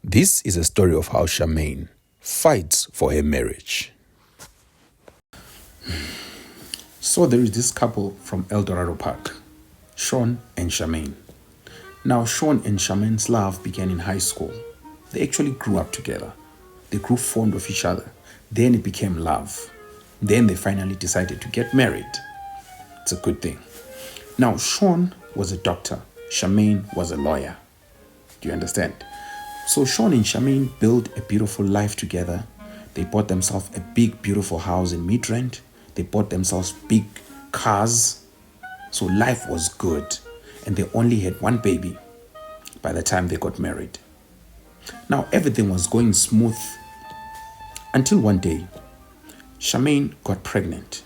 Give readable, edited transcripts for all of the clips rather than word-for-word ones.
This is a story of how Shamaine fights for her marriage. So there is this couple from El Dorado Park, Sean and Shamaine. Now Sean and Shamaine's love began in high school. They actually grew up together. They grew fond of each other. Then it became love. Then they finally decided to get married. It's a good thing. Now Sean was a doctor. Shamaine was a lawyer. Do you understand? So Sean and Shamaine built a beautiful life together. They bought themselves a big, beautiful house in Midrand. They bought themselves big cars. So life was good. And they only had one baby by the time they got married. Now everything was going smooth until one day, Shamaine got pregnant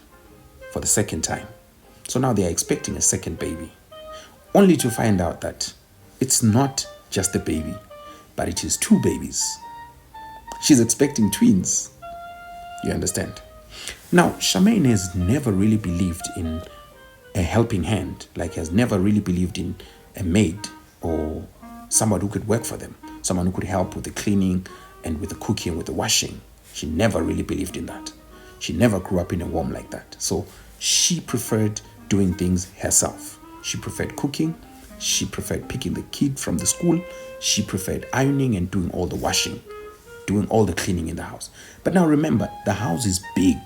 for the second time. So now they are expecting a second baby, only to find out that it's not just a baby, but it is two babies. She's expecting twins. You understand? Now, Shamaine has never really believed in a helping hand, like has never really believed in a maid or somebody who could work for them, someone who could help with the cleaning and with the cooking, with the washing. She never really believed in that. She never grew up in a home like that. So she preferred doing things herself. She preferred cooking. She preferred picking the kid from the school. She preferred ironing and doing all the washing, doing all the cleaning in the house. But now remember, the house is big.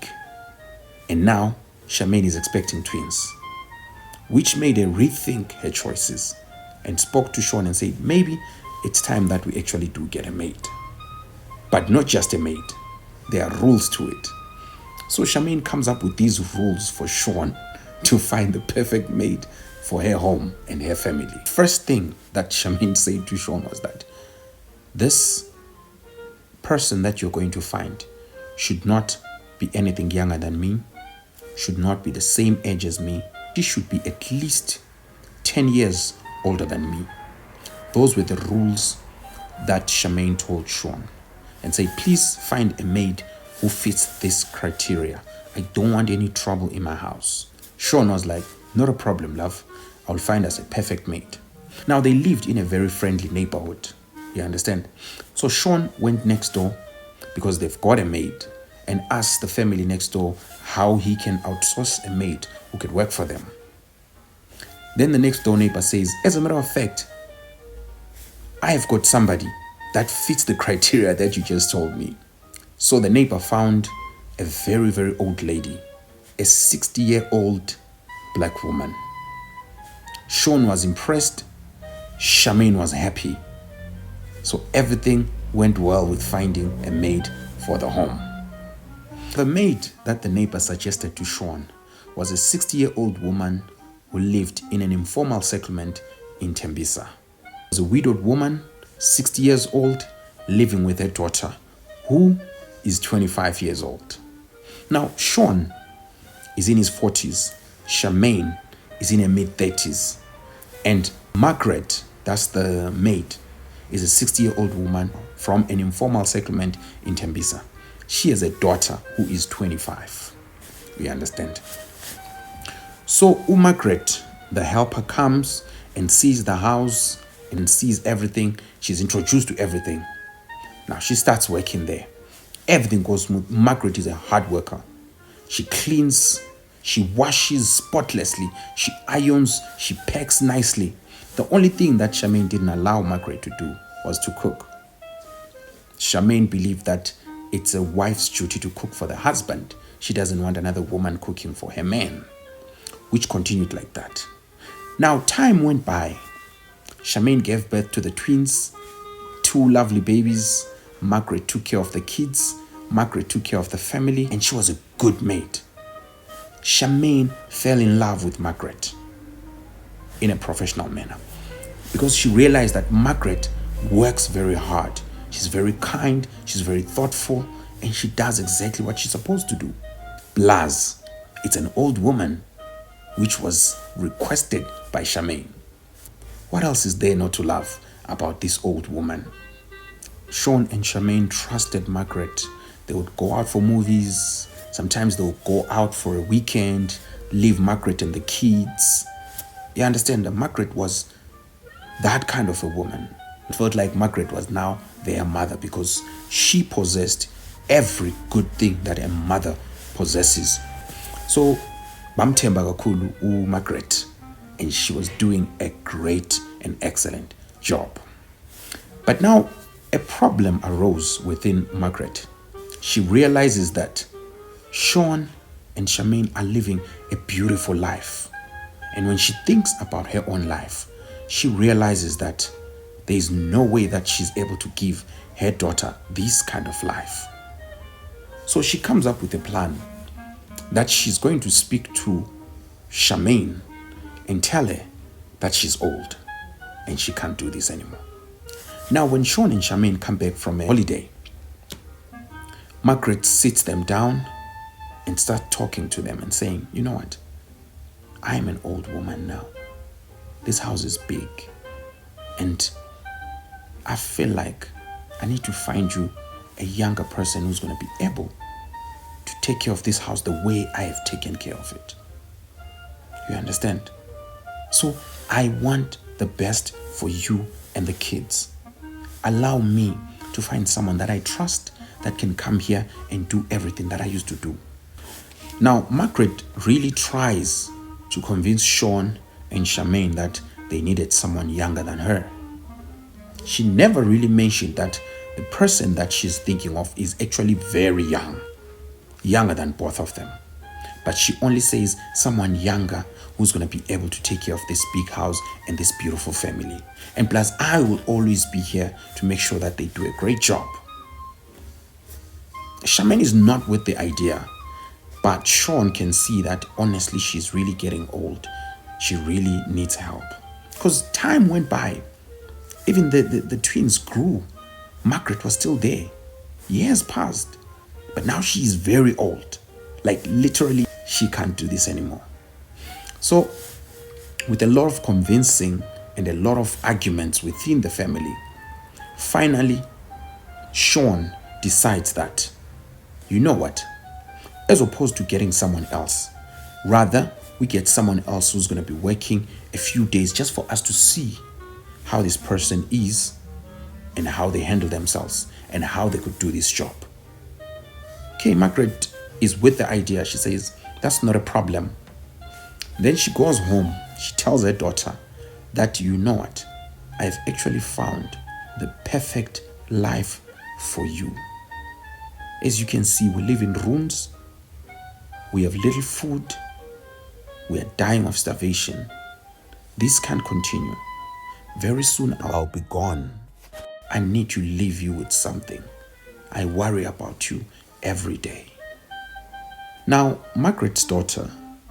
And now Shamaine is expecting twins, which made her rethink her choices and spoke to Sean and said, maybe it's time that we actually do get a maid. But not just a maid. There are rules to it. So Shamaine comes up with these rules for Sean to find the perfect maid for her home and her family. First thing that Shamaine said to Sean was that this person that you're going to find should not be anything younger than me, should not be the same age as me. She should be at least 10 years older than me. Those were the rules that Shamaine told Sean and said, please find a maid who fits this criteria. I don't want any trouble in my house. Sean was like, not a problem, love. I'll find us a perfect maid. Now they lived in a very friendly neighborhood. You understand? So Sean went next door because they've got a maid and asked the family next door how he can outsource a maid who could work for them. Then the next door neighbor says, as a matter of fact, I have got somebody that fits the criteria that you just told me. So the neighbor found a very, very old lady, a 60-year-old black woman. Sean was impressed. Shamaine was happy. So everything went well with finding a maid for the home. The maid that the neighbor suggested to Sean was a 60-year-old woman who lived in an informal settlement in Tembisa. She was a widowed woman, 60 years old, living with her daughter, who is 25 years old. Now, Sean is in his 40s. Shamaine is in her mid-30s. And Margaret, that's the maid, is a 60-year-old woman from an informal settlement in Tembisa. She has a daughter who is 25. We understand. So Margaret, the helper, comes and sees the house and sees everything. She's introduced to everything. Now she starts working there. Everything goes smooth. Margaret is a hard worker. She cleans, she washes spotlessly, she irons, she packs nicely. The only thing that Shamaine didn't allow Margaret to do was to cook. Shamaine believed that it's a wife's duty to cook for the husband. She doesn't want another woman cooking for her man, which continued like that. Now time went by. Shamaine gave birth to the twins, two lovely babies. Margaret took care of the kids. Margaret took care of the family, and she was a good maid. Shamaine fell in love with Margaret in a professional manner because she realized that Margaret works very hard. She's very kind, she's very thoughtful, and she does exactly what she's supposed to do. Plus, it's an old woman, which was requested by Shamaine. What else is there not to love about this old woman? Sean and Shamaine trusted Margaret. They would go out for movies. Sometimes they would go out for a weekend, leave Margaret and the kids. You understand that Margaret was that kind of a woman. It felt like Margaret was now their mother because she possessed every good thing that a mother possesses. So bamthemba kakhulu uMargaret, and she was doing a great and excellent job. But now a problem arose within Margaret. She realizes that Sean and Shamaine are living a beautiful life. And when she thinks about her own life, she realizes that there is no way that she's able to give her daughter this kind of life. So she comes up with a plan that she's going to speak to Shamaine and tell her that she's old and she can't do this anymore. Now, when Sean and Shamaine come back from a holiday, Margaret sits them down and starts talking to them and saying, you know what? I am an old woman now. This house is big. And I feel like I need to find you a younger person who's going to be able to take care of this house the way I have taken care of it. You understand? So I want the best for you and the kids. Allow me to find someone that I trust that can come here and do everything that I used to do. Now, Margaret really tries to convince Sean and Shamaine that they needed someone younger than her. She never really mentioned that the person that she's thinking of is actually very young, younger than both of them. But she only says someone younger who's going to be able to take care of this big house and this beautiful family. And plus, I will always be here to make sure that they do a great job. Shamaine is not with the idea, but Sean can see that honestly she's really getting old. She really needs help. Because time went by. Even the twins grew. Margaret was still there. Years passed. But now she is very old. Like literally, she can't do this anymore. So, with a lot of convincing and a lot of arguments within the family, finally, Sean decides that, you know what? As opposed to getting someone else, rather, we get someone else who's going to be working a few days just for us to see how this person is and how they handle themselves and how they could do this job. Okay, Margaret is with the idea. She says, that's not a problem. Then she goes home. She tells her daughter that, you know what? I've actually found the perfect life for you. As you can see, we live in rooms. We have little food. We are dying of starvation. This can't continue. Very soon I'll be gone. I need to leave you with something. I worry about you every day. Now, Margaret's daughter,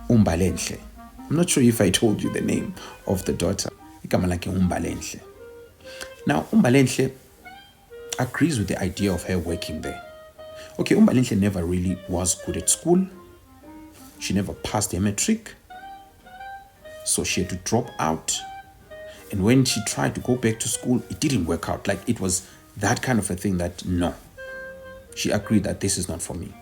Umbalenhle. I'm not sure if I told you the name of the daughter. Umbalenhle. Now, Umbalenhle agrees with the idea of her working there. Okay, Umbalenhle never really was good at school. She never passed her matric. So she had to drop out. And when she tried to go back to school, it didn't work out. Like it was that kind of a thing that no. She agreed that this is not for me.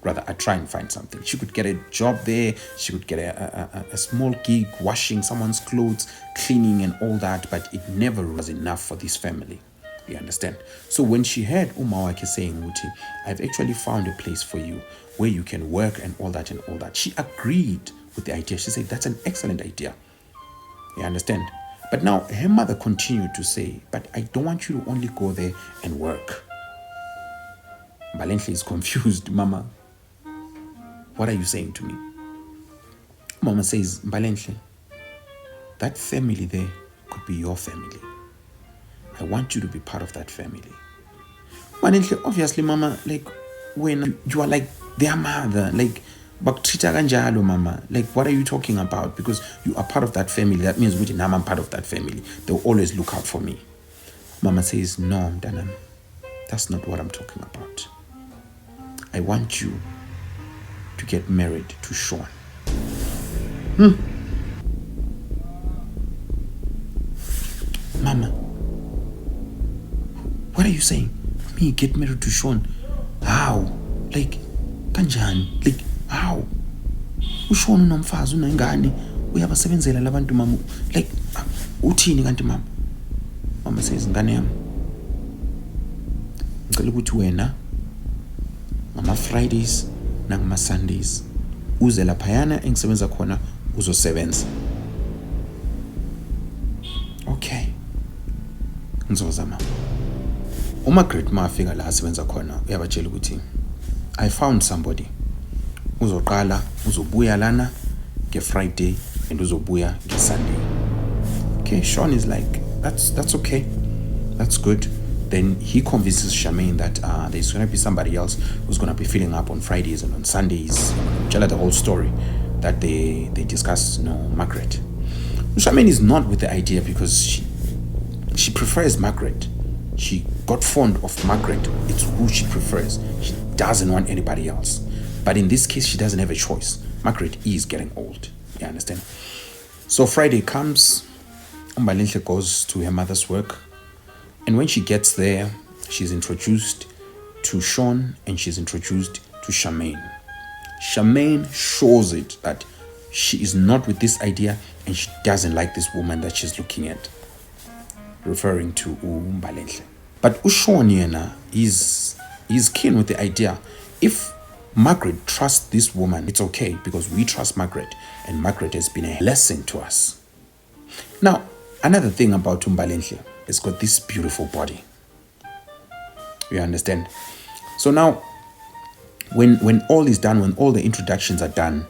Rather, I try and find something. She could get a job there. She could get a small gig, washing someone's clothes, cleaning and all that. But it never was enough for this family. You understand? So when she heard Umawake saying, Muti, I've actually found a place for you where you can work and all that, she agreed with the idea. She said, that's an excellent idea. You understand? But now her mother continued to say, but I don't want you to only go there and work. Balenhle is confused. Mama, what are you saying to me? Mama says, Balenhle, that family there could be your family. I want you to be part of that family. Balenhle, obviously, Mama, like when you are like their mother, like bakutreat kanjalo, Mama. Like, what are you talking about? Because you are part of that family. That means I'm part of that family. They'll always look out for me. Mama says, no, Mdanam, that's not what I'm talking about. I want you to get married to Sean. Mama, what are you saying? Me get married to Sean? How? Like, kanjani? Like, how? USean unomfazi unengane uyabasebenzela labantu mama. Like, uthini kanti mama? Mama says, ngane yami, ngicela ukuthi wena ngama-Fridays nangama-Sundays uze laphayana engisebenza khona uzosebenza. Okay, ngizozama. uMargaret mafika la asebenza khona uyabatshela ukuthi I found somebody uzoqala uzobuya lana nge-Friday and uzobuya nge-Sunday. Okay, Sean is like, that's okay, that's good. Then he convinces Shamaine that there's going to be somebody else who's going to be filling up on Fridays and on Sundays. Tell her the whole story that they discuss, Margaret. Shamaine is not with the idea because she prefers Margaret. She got fond of Margaret. It's who she prefers. She doesn't want anybody else. But in this case, she doesn't have a choice. Margaret is getting old. You understand? So Friday comes. Umbalenhle goes to her mother's work. And when she gets there, she's introduced to Sean and she's introduced to Shamaine. Shamaine shows it that she is not with this idea and she doesn't like this woman that she's looking at, referring to Umbalenhle. But Sean is keen with the idea. If Margaret trusts this woman, it's okay because we trust Margaret and Margaret has been a blessing to us. Now, another thing about Umbalenhle, it's got this beautiful body. You understand? So now, when all is done, when all the introductions are done,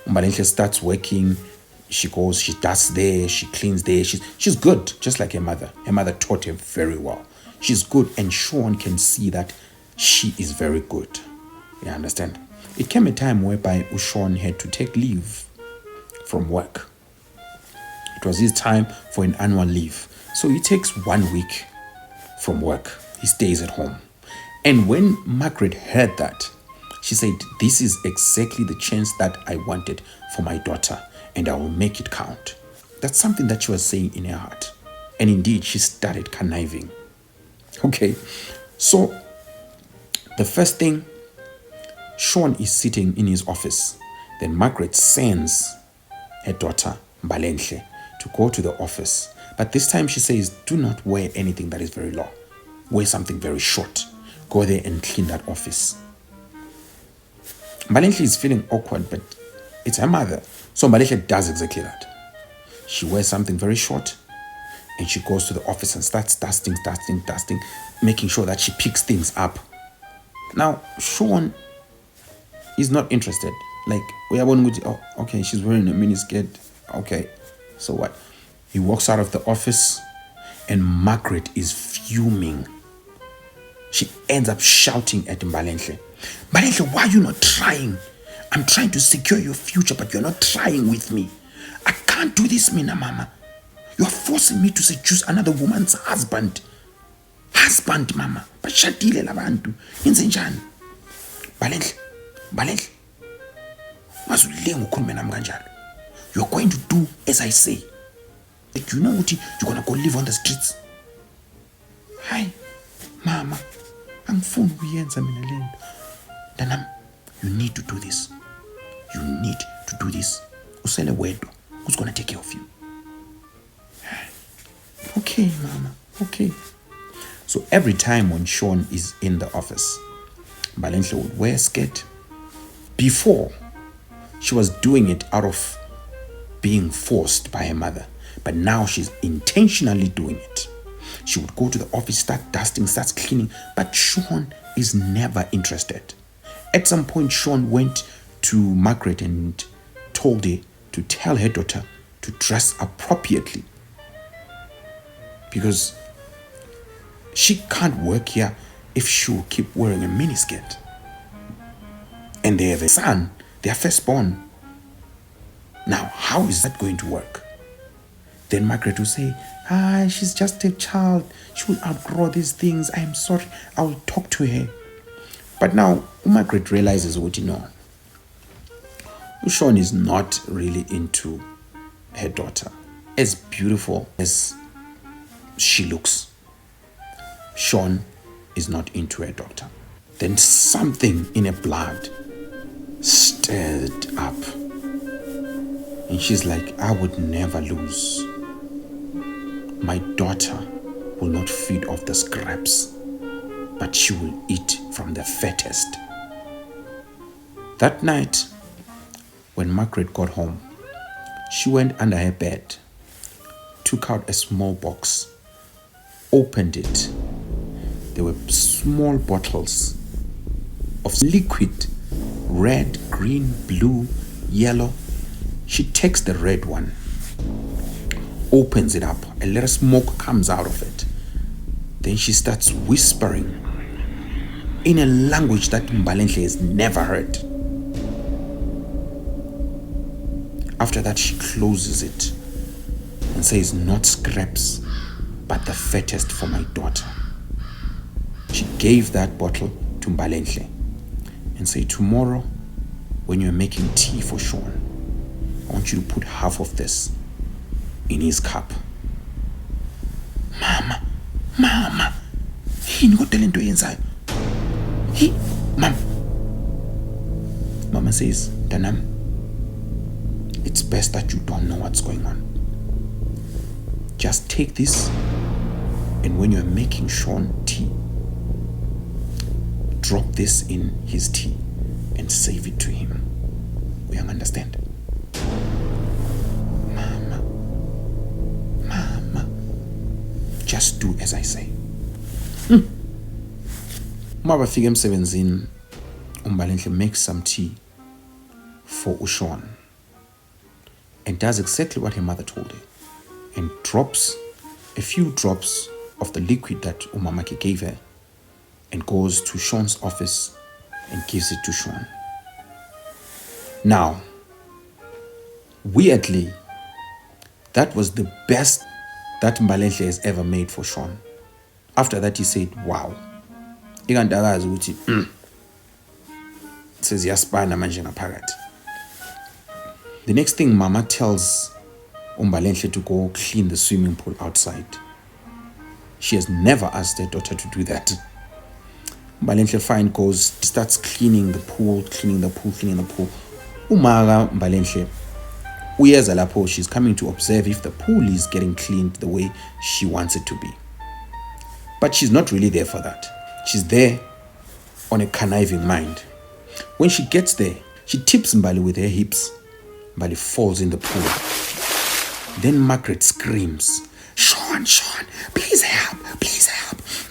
Umbalenhle starts working. She goes, she does there, she cleans there. She's good, just like her mother. Her mother taught her very well. She's good, and Sean can see that she is very good. You understand? It came a time whereby Sean had to take leave from work. It was his time for an annual leave. So he takes 1 week from work. He stays at home. And when Margaret heard that, she said, this is exactly the chance that I wanted for my daughter, and I will make it count. That's something that she was saying in her heart. And indeed, she started conniving. Okay, so the first thing, Sean is sitting in his office. Then Margaret sends her daughter, Mbalenhle, to go to the office. But this time she says, do not wear anything that is very long. Wear something very short. Go there and clean that office. Mbalenhle is feeling awkward, but it's her mother. So Mbalenhle does exactly that. She wears something very short and she goes to the office and starts dusting, making sure that she picks things up. Now, Sean is not interested. Like, oh, okay, she's wearing a miniskirt. Okay, so what? He walks out of the office and Margaret is fuming. She ends up shouting at Mbalenhle. Mbalenhle, why are you not trying? I'm trying to secure your future, but you're not trying with me. I can't do this, Mina Mama. You're forcing me to seduce another woman's husband. Husband, Mama. Bashadile labantu. Yenze njani? Mbalenhle. Mazulengu ukhulume nami kanjalo. You're going to do as I say. Like, you know what? You're gonna go live on the streets. Hi, Mama. Angifuni ukuyenza mina lento. Danam, you need to do this. You need to do this. Usele wedwa. Who's gonna take care of you? Okay, Mama. Okay. So every time when Sean is in the office, Mbalenhle would wear a skirt. Before, she was doing it out of being forced by her mother. But now she's intentionally doing it. She would go to the office, start dusting, starts cleaning. But Sean is never interested. At some point, Sean went to Margaret and told her to tell her daughter to dress appropriately. Because she can't work here if she will keep wearing a miniskirt. And they have a son, their firstborn. Now, how is that going to work? Then Margaret will say, she's just a child. She will outgrow these things. I am sorry. I will talk to her. But now, Margaret realizes what Sean is not really into her daughter. As beautiful as she looks, Sean is not into her daughter. Then something in her blood stirred up. And she's like, I would never lose. My daughter will not feed off the scraps but she will eat from the fattest. That night, when Margaret got home, she went under her bed, took out a small box, opened it. There were small bottles of liquid, red, green, blue, yellow. She takes the red one, opens it up, a little smoke comes out of it. Then she starts whispering in a language that Mbalenhle has never heard. After that, she closes it and says, "Not scraps, but the fattest for my daughter." She gave that bottle to Mbalenhle and said, "Tomorrow, when you're making tea for Sean, I want you to put half of this in his cup." Mama, yini kodwa lento yenzayo? Mama says, "Danam, it's best that you don't know what's going on. Just take this, and when you're making Sean tea, drop this in his tea and save it to him. We understand?" Mama, just do as I say. Uma bafika emsebenzini, uMbalenhle makes some tea for Ushon and does exactly what her mother told her, and drops a few drops of the liquid that Umamaki gave her and goes to Sean's office and gives it to Sean. Now, weirdly, that was the best that Mbalenhle has ever made for Sean. After that, he said, "Wow." Ikandakazi ukuthi seziyaspana manje ngaphakathi. The next thing, Mama tells Mbalenhle to go clean the swimming pool outside. She has never asked her daughter to do that. Mbalenhle fine goes, starts cleaning the pool. Umaga Mbalenhle uyeza lapho, she's coming to observe if the pool is getting cleaned the way she wants it to be. But she's not really there for that. She's there on a conniving mind. When she gets there, she tips Mbali with her hips. Mbali falls in the pool. Then Margaret screams, Sean, please help.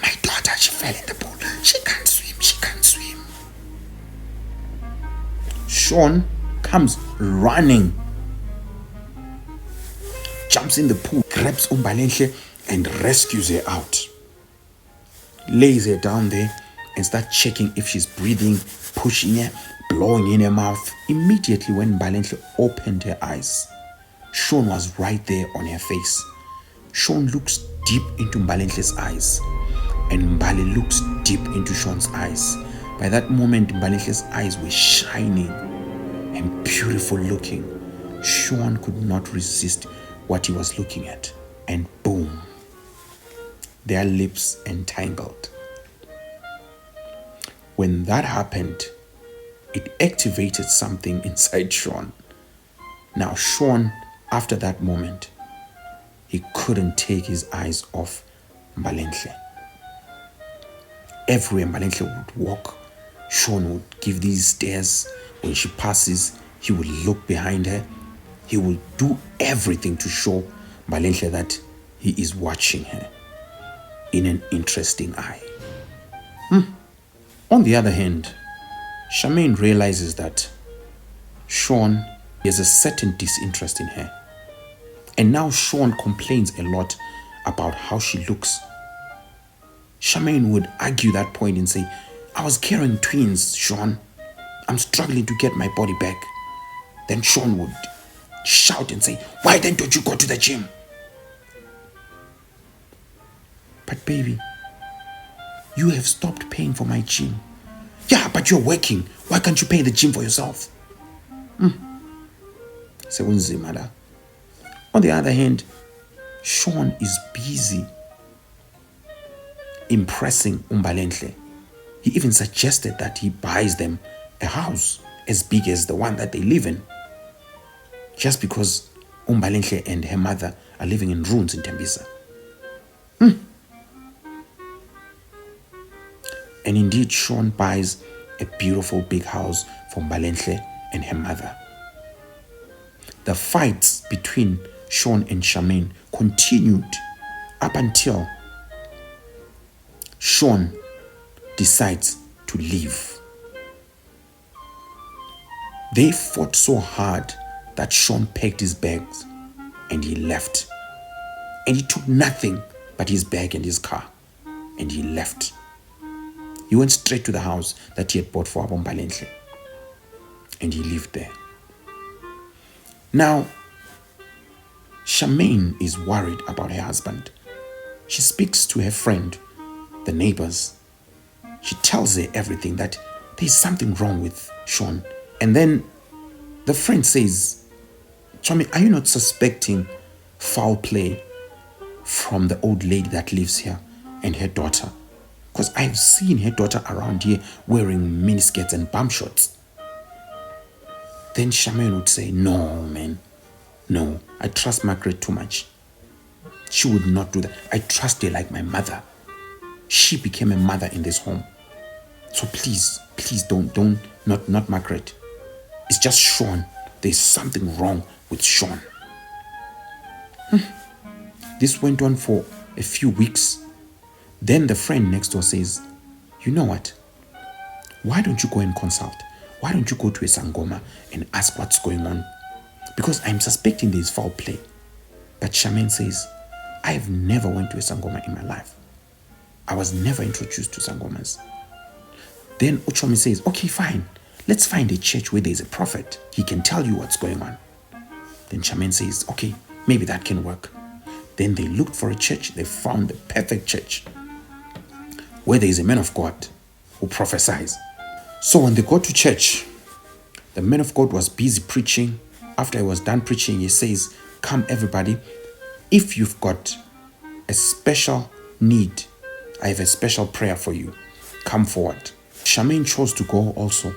My daughter, she fell in the pool. She can't swim. Sean comes running, jumps in the pool, grabs Mbalenhle and rescues her out. Lays her down there and starts checking if she's breathing, pushing her, blowing in her mouth. Immediately when Mbalenhle opened her eyes, Sean was right there on her face. Sean looks deep into Mbalenhle's eyes, and Mbali looks deep into Sean's eyes. By that moment, Mbalenhle's eyes were shining and beautiful looking. Sean could not resist what he was looking at, and boom, their lips entangled. When that happened, it activated something inside Sean. Now Sean, after that moment, he couldn't take his eyes off Mbalenhle. Everywhere Mbalenhle would walk, Sean would give these stares. When she passes, he would look behind her. He would do everything to show Mbalenhle that he is watching her in an interesting eye. On the other hand, Shamaine realizes that Sean has a certain disinterest in her. And now Sean complains a lot about how she looks. Shamaine would argue that point and say, I was carrying twins, Sean. I'm struggling to get my body back. Then Sean would shout and say, why then don't you go to the gym? But baby, you have stopped paying for my gym. Yeah, but you're working. Why can't you pay the gym for yourself? Sekunzima. On the other hand, Sean is busy impressing Mbalenhle. He even suggested that he buys them a house as big as the one that they live in, just because Mbalenhle and her mother are living in ruins in Tembisa. And indeed, Sean buys a beautiful big house for Mbalenhle and her mother. The fights between Sean and Shamaine continued up until Sean decides to leave. They fought so hard that Sean packed his bags and he left. And he took nothing but his bag and his car. And he left. He went straight to the house that he had bought for Mbalenhle. And he lived there. Now, Shamaine is worried about her husband. She speaks to her friend, the neighbors. She tells her everything, that there's something wrong with Sean. And then the friend says, Chomi, are you not suspecting foul play from the old lady that lives here and her daughter? Because I've seen her daughter around here wearing miniskirts and bum shorts. Then Shamaine would say, no, man. No, I trust Margaret too much. She would not do that. I trust her like my mother. She became a mother in this home. So please don't, not Margaret. It's just Sean. There's something wrong with Sean. This went on for a few weeks. Then the friend next door says, you know what? Why don't you go and consult? Why don't you go to a Sangoma and ask what's going on? Because I'm suspecting there's foul play. But Shamaine says, I have never went to a Sangoma in my life. I was never introduced to Sangomas. Then Uchomi says, okay, fine. Let's find a church where there's a prophet. He can tell you what's going on. Then Shamaine says, okay, maybe that can work. Then they looked for a church. They found the perfect church where there is a man of God who prophesies. So when they got to church, the man of God was busy preaching. After he was done preaching, he says, come everybody, if you've got a special need, I have a special prayer for you. Come forward. Shamaine chose to go also.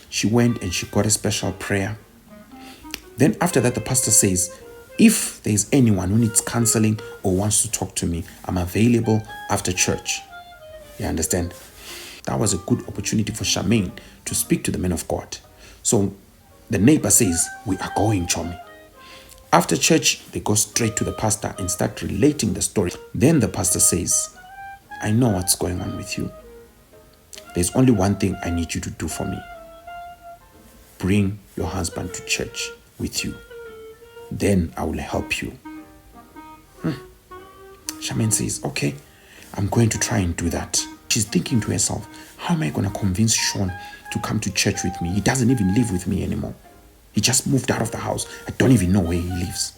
She went and she got a special prayer. Then after that, the pastor says, if there's anyone who needs counseling or wants to talk to me, I'm available after church. You understand? That was a good opportunity for Shamaine to speak to the man of God. So the neighbor says, we are going, Chomi. After church, they go straight to the pastor and start relating the story. Then the pastor says, I know what's going on with you. There's only one thing I need you to do for me. Bring your husband to church with you. Then I will help you. Shamaine says, okay, I'm going to try and do that. She's thinking to herself, how am I going to convince Sean to come to church with me? He doesn't even live with me anymore. He just moved out of the house. I don't even know where he lives.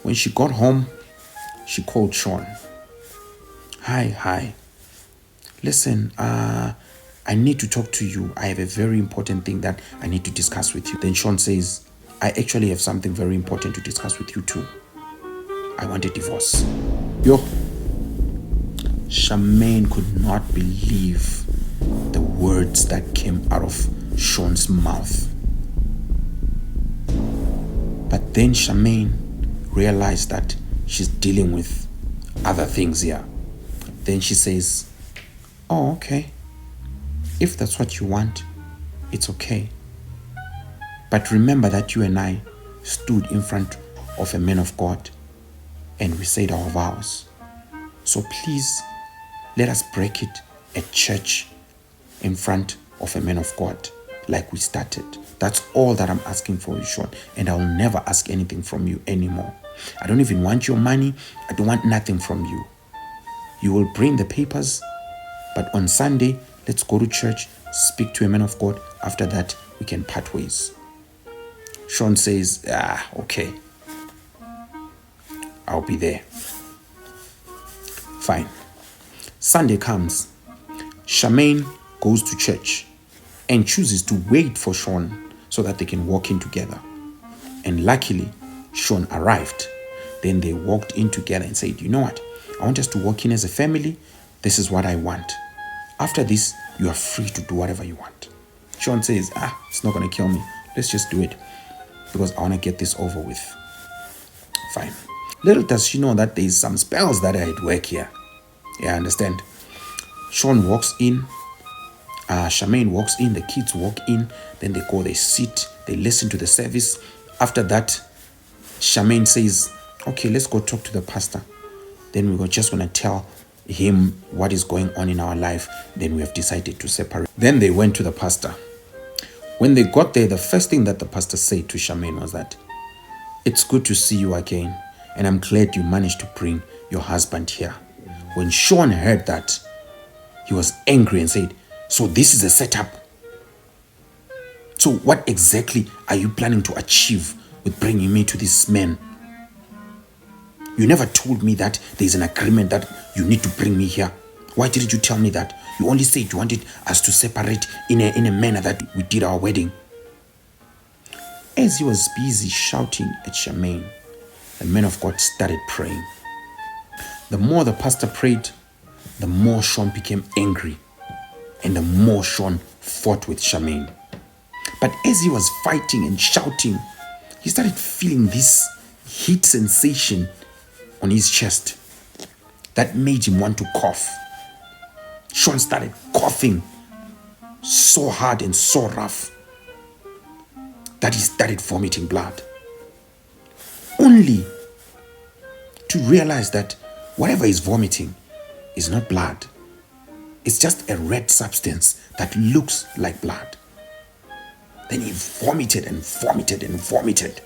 When she got home, she called Sean. Hi. Listen, I need to talk to you. I have a very important thing that I need to discuss with you. Then Sean says, I actually have something very important to discuss with you too. I want a divorce. Shamaine could not believe the words that came out of Sean's mouth. But then Shamaine realized that she's dealing with other things here. Then she says, oh, okay. If that's what you want, it's okay. But remember that you and I stood in front of a man of God and we said our vows. So please, let us break it at church in front of a man of God like we started. That's all that I'm asking for you, Sean. And I'll never ask anything from you anymore. I don't even want your money. I don't want nothing from you. You will bring the papers, but on Sunday, let's go to church, speak to a man of God. After that, we can part ways. Sean says, okay. I'll be there. Fine. Sunday comes. Shamaine goes to church and chooses to wait for Sean so that they can walk in together. And luckily, Sean arrived. Then they walked in together and said, you know what? I want us to walk in as a family. This is what I want. After this, you are free to do whatever you want. Sean says, it's not going to kill me. Let's just do it because I want to get this over with. Fine. Little does she know that there's some spells that are at work here. Yeah, understand? Sean walks in, Shamaine walks in, the kids walk in, then they go, they sit, they listen to the service. After that, Shamaine says, okay, let's go talk to the pastor. Then we're just going to tell him what is going on in our life. Then we have decided to separate. Then they went to the pastor. When they got there, the first thing that the pastor said to Shamaine was that, it's good to see you again, and I'm glad you managed to bring your husband here. When Sean heard that, he was angry and said, so this is a setup. So what exactly are you planning to achieve with bringing me to this man? You never told me that there's an agreement that you need to bring me here. Why didn't you tell me that? You only said you wanted us to separate in a manner that we did our wedding. As he was busy shouting at Shamaine, the man of God started praying. The more the pastor prayed, the more Sean became angry, and the more Sean fought with Shamaine. But as he was fighting and shouting, he started feeling this heat sensation on his chest that made him want to cough. Sean started coughing so hard and so rough that he started vomiting blood. Only to realize that whatever he's vomiting is not blood. It's just a red substance that looks like blood. Then he vomited and vomited and vomited.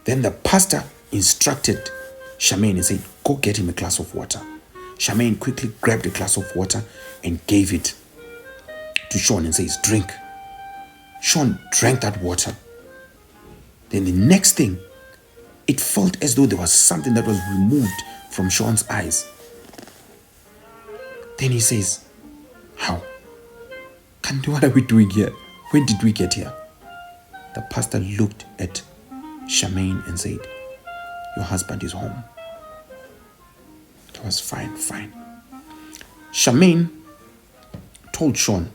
Then the pastor instructed Shamaine and said, go get him a glass of water. Shamaine quickly grabbed a glass of water and gave it to Sean and says, drink. Sean drank that water. Then the next thing, it felt as though there was something that was removed from Sean's eyes. Then he says, how? Kanti, what are we doing here? When did we get here? The pastor looked at Shamaine and said, your husband is home. It was fine. Shamaine told Sean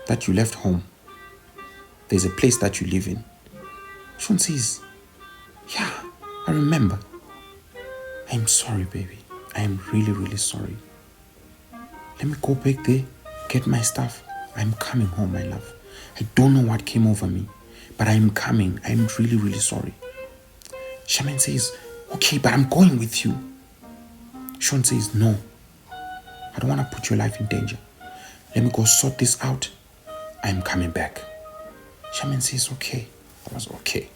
that you left home. There's a place that you live in. Sean says, yeah, I remember. I'm sorry, baby. I am really, really sorry. Let me go back there, get my stuff. I'm coming home, my love. I don't know what came over me, but I'm coming. I'm really, really sorry. Shamaine says, okay, but I'm going with you. Sean says, no, I don't want to put your life in danger. Let me go sort this out. I'm coming back. Shamaine says, okay. I was okay.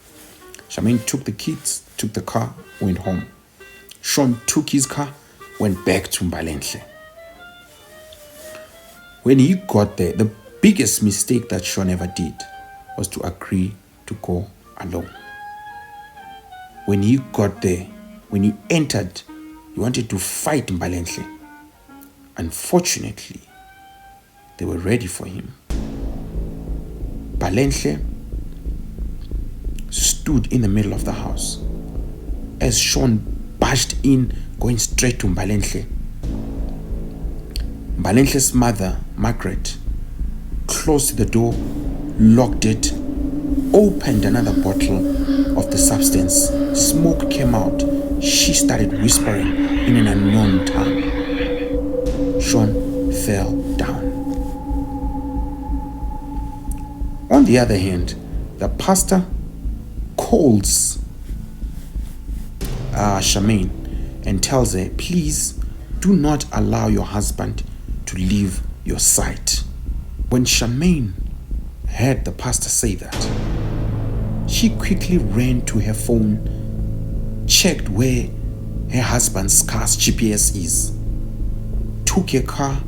Shamaine took the kids, took the car, went home. Sean took his car, went back to Mbalenhle. When he got there, the biggest mistake that Sean ever did was to agree to go alone. When he got there, when he entered, he wanted to fight Mbalenhle. Unfortunately, they were ready for him. Mbalenhle stood in the middle of the house. As Sean barged in, going straight to Mbalenhle, Mbalenhle's mother, Margaret, closed the door, locked it, opened another bottle of the substance. Smoke came out. She started whispering in an unknown tongue. Sean fell down. On the other hand, the pastor calls Shamaine and tells her, please do not allow your husband to leave your sight. When Shamaine heard the pastor say that, she quickly ran to her phone, checked where her husband's car's GPS is, took her car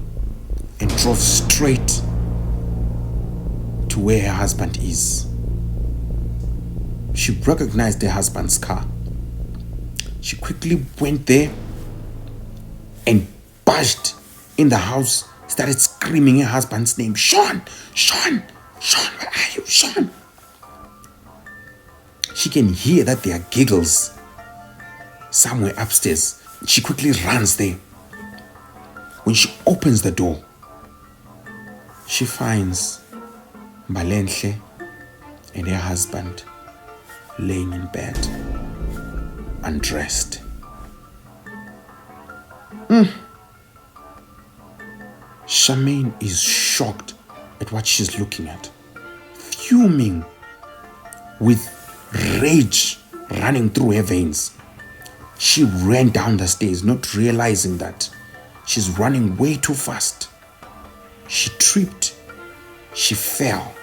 and drove straight to where her husband is. She recognized her husband's car. She quickly went there and barged in the house, started screaming her husband's name. Sean, Sean, Sean, where are you, Sean? She can hear that there are giggles somewhere upstairs. She quickly runs there. When she opens the door, she finds Mbalenhle and her husband laying in bed, undressed. Shamaine is shocked at what she's looking at, fuming with rage running through her veins. She ran down the stairs, not realizing that she's running way too fast. She tripped, she fell,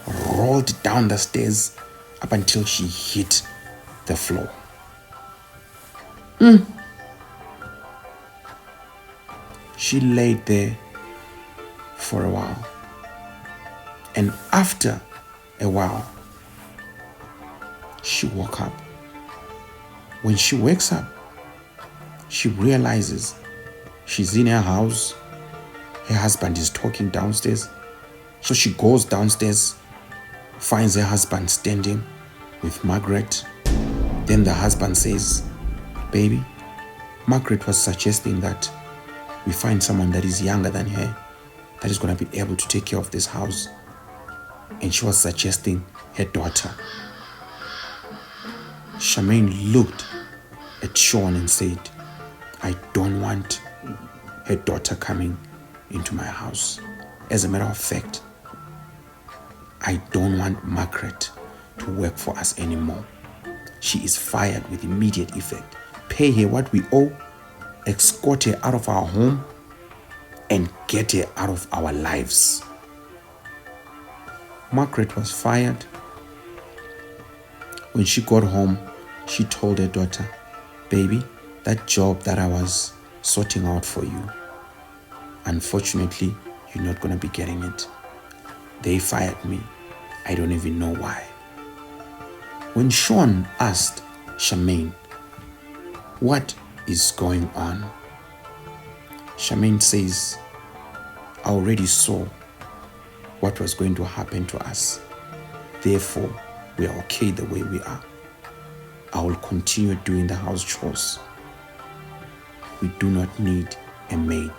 rolled down the stairs up until she hit the floor. She laid there for a while. And after a while, she woke up. When she wakes up, she realizes she's in her house. Her husband is talking downstairs. So she goes downstairs, finds her husband standing with Margaret. Then the husband says, "Baby, Margaret was suggesting that we find someone that is younger than her, that is going to be able to take care of this house. And she was suggesting her daughter." Shamaine looked at Sean and said, "I don't want her daughter coming into my house. As a matter of fact, I don't want Margaret to work for us anymore. She is fired with immediate effect. Pay her what we owe, escort her out of our home, and get her out of our lives." Margaret was fired. When she got home, she told her daughter, "Baby, that job that I was sorting out for you, unfortunately, you're not going to be getting it. They fired me. I don't even know why." When Sean asked Shamaine, "What is going on?" Shamaine says, "I already saw what was going to happen to us. Therefore, we are okay the way we are. I will continue doing the house chores. We do not need a maid."